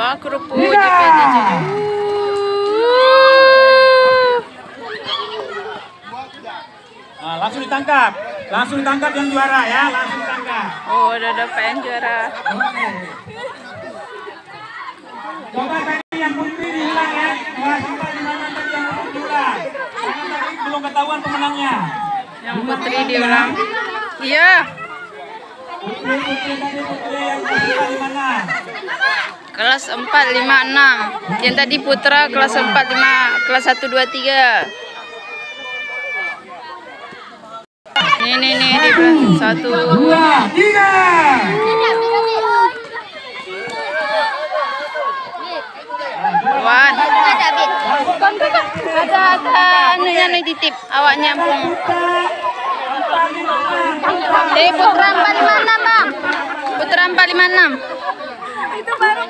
Wah, kerupuk JPJ. Nah, langsung ditangkap yang juara ya, langsung ditangkap. Oh, udah dapat yang juara. Oke. Coba tadi yang putri diulang ya. Wah, simpan di mana tadi yang putri diulang. Karena tadi belum ketahuan pemenangnya. Yang putri diulang. Iya. Putri yang putra di mana? Kelas 4, 5, 6. Yang tadi putra kelas 4, 5, kelas 1, 2, 3. Nih di 1, 2, 3. Wan. Ada anunya nih titip awaknya Bung. Putra 456, Bang. Putra 456. Itu baru